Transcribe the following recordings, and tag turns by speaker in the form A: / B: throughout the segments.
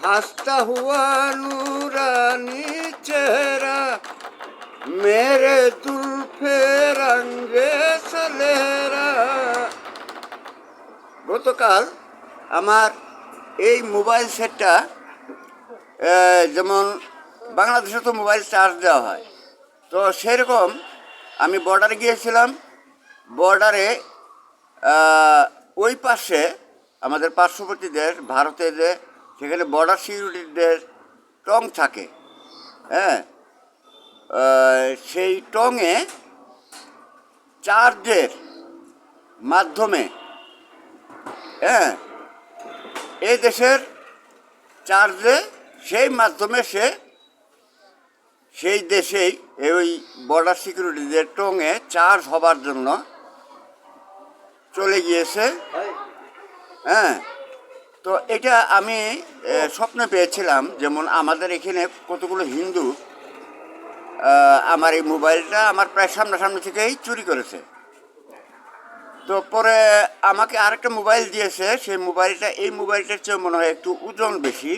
A: हंसता हुआ नूरानी चेहरा मेरे जुल्फे रंगे सलेरा। গতকাল আমার এই মোবাইল সেটটা যেমন বাংলাদেশে তো মোবাইল চার্জ দেওয়া হয়, তো সেরকম আমি বর্ডারে গিয়েছিলাম। বর্ডারে ওই পাশে আমাদের পার্শ্ববর্তী দেশ ভারতে যে সেখানে বর্ডার সিকিউরিটিদের টং থাকে, হ্যাঁ, সেই টঙে চার্জের মাধ্যমে, হ্যাঁ, এই দেশের চার্জে সেই মাধ্যমে সে সেই দেশেই ওই বর্ডার সিকিউরিটিদের টঙে চার্জ হবার জন্য চলে গিয়েছে। হ্যাঁ, তো এটা আমি স্বপ্নে পেয়েছিলাম। যেমন আমাদের এখানে কতগুলো হিন্দু আমার এই মোবাইলটা আমার প্রায় সামনাসামনি থেকেই চুরি করেছে। তো পরে আমাকে আরেকটা মোবাইল দিয়েছে, সেই মোবাইলটা এই মোবাইলটার চেয়ে মনে হয় একটু ওজন বেশি।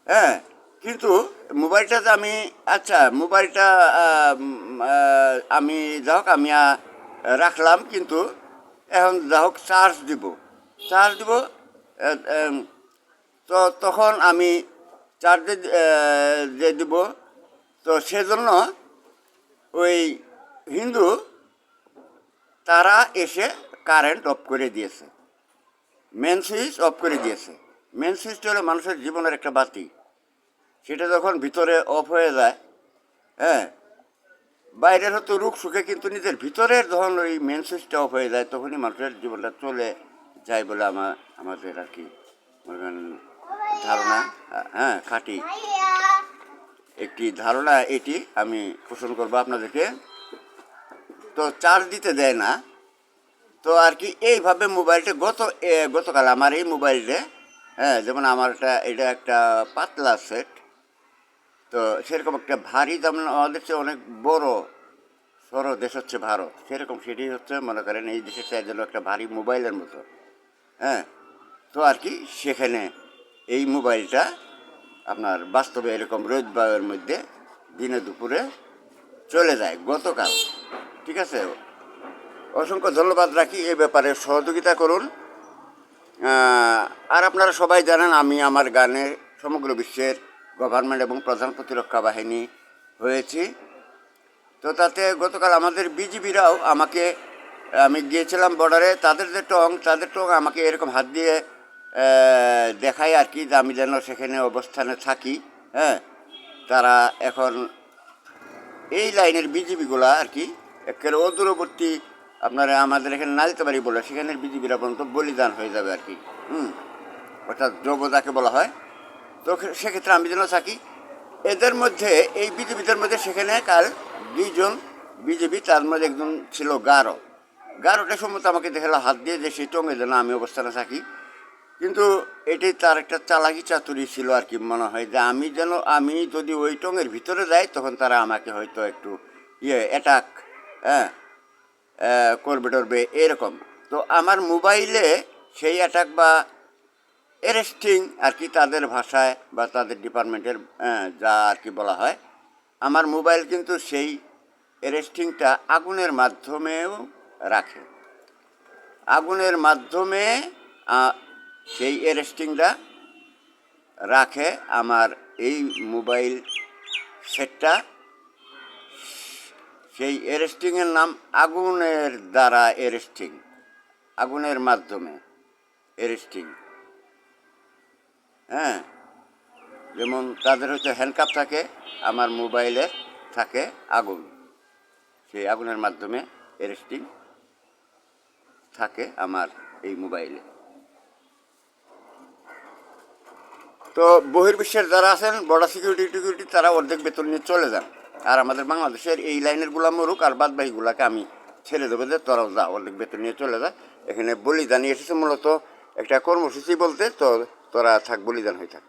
A: হ্যাঁ, কিন্তু মোবাইলটাতে আমি আচ্ছা মোবাইলটা আমি যা হোক আমি রাখলাম, কিন্তু এখন যা হোক চার্জ দিব তো তখন আমি চার্জে যে দিব, তো সেজন্য ওই হিন্দু তারা এসে কারেন্ট অফ করে দিয়েছে, মেন সুইচ অফ করে দিয়েছে। মেন সুইচটা হলো মানুষের জীবনের একটা বাতি, সেটা যখন ভিতরে অফ হয়ে যায়, হ্যাঁ, বাইরের হয়তো রুখ সুখে, কিন্তু নিজের ভিতরের যখন ওই মেন সুইচটা অফ হয়ে যায় তখনই মানুষের জীবনটা চলে যায় বলে আমাদের আর কি ধারণা। হ্যাঁ, খাঁটি একটি ধারণা এটি আমি পোষণ করবো আপনাদেরকে। তো চার্জ দিতে দেয় না, তো আর কি এইভাবে মোবাইলটা গতকাল আমার এই মোবাইলে, হ্যাঁ, যেমন আমার এটা একটা পাতলা সেট, তো সেরকম একটা ভারী, যেমন আমাদের চেয়ে অনেক বড় সড়ো দেশ হচ্ছে ভারত, সেরকম সেটি হচ্ছে মনে করেন এই দেশের চাই জন্য একটা ভারী মোবাইলের মতো। হ্যাঁ, তো আর কি সেখানে এই মোবাইলটা আপনার বাস্তবে এরকম রোদবারের মধ্যে দিনে দুপুরে চলে যায় গতকাল। ঠিক আছে, অসংখ্য ধন্যবাদ রাখি, এ ব্যাপারে সহযোগিতা করুন। আর আপনারা সবাই জানেন আমি আমার গানে সমগ্র বিশ্বের গভর্নমেন্ট এবং প্রধান প্রতিরক্ষা বাহিনী হয়েছি। তো তাতে গতকাল আমাদের বিজিবিরাও আমাকে, আমি গিয়েছিলাম বর্ডারে, তাদের টং আমাকে এরকম হাত দিয়ে দেখায় আর কি, যে আমি যেন সেখানে অবস্থানে থাকি। হ্যাঁ, তারা এখন এই লাইনের বিজিবিগুলা আর কি একেবারে অদূরবর্তী, আপনারা আমাদের এখানে না দিতে পারি বলে সেখানের বিজিবিরা পর্যন্ত বলিদান হয়ে যাবে আর কি, অর্থাৎ যোগ্য যাকে বলা হয়। তো সেক্ষেত্রে আমি যেন থাকি এদের মধ্যে, এই বিজেপিদের মধ্যে। সেখানে কাল 2 জন বিজেপি, তার মধ্যে একজন ছিল গারোটা সম্মত আমাকে দেখালো হাত দিয়ে যে সেই টঙে যেন আমি অবস্থানে থাকি। কিন্তু এটি তার একটা চালাকি চাতুরি ছিল আর কি, মনে হয় যে আমি যদি ওই টঙের ভিতরে যাই তখন তারা আমাকে হয়তো একটু অ্যাটাক, হ্যাঁ, করবে টরবে এরকম। তো আমার মোবাইলে সেই অ্যাটাক বা অ্যারেস্টিং আর কি তাদের ভাষায় বা তাদের ডিপার্টমেন্টের যা আর কি বলা হয়, আমার মোবাইল কিন্তু সেই অ্যারেস্টিংটা আগুনের মাধ্যমেও রাখে। আগুনের মাধ্যমে সেই অ্যারেস্টিংটা রাখে আমার এই মোবাইল সেটটা। সেই অ্যারেস্টিংয়ের নাম আগুনের দ্বারা অ্যারেস্টিং, আগুনের মাধ্যমে অ্যারেস্টিং। হ্যাঁ, যেমন তাদের হচ্ছে হ্যান্ডকাপ থাকে, আমার মোবাইলে থাকে আগুন, সেই আগুনের মাধ্যমে অ্যারেস্টিং থাকে আমার এই মোবাইলে। তো বহির্বিশ্বের যারা আছেন বর্ডার সিকিউরিটি তারা অর্ধেক বেতন নিয়ে চলে যান, আর আমাদের বাংলাদেশের এই লাইনেরগুলো মরুক, আর বাদবাকিগুলোকে আমি ছেড়ে দেবো যে তোরাও যা, অর্ধেক বেতন নিয়ে চলে যা। এখানে বলিদান এসেছে মূলত একটা কর্মসূচি বলতে, তো তোরা থাক, বলিদান হয়ে থাক।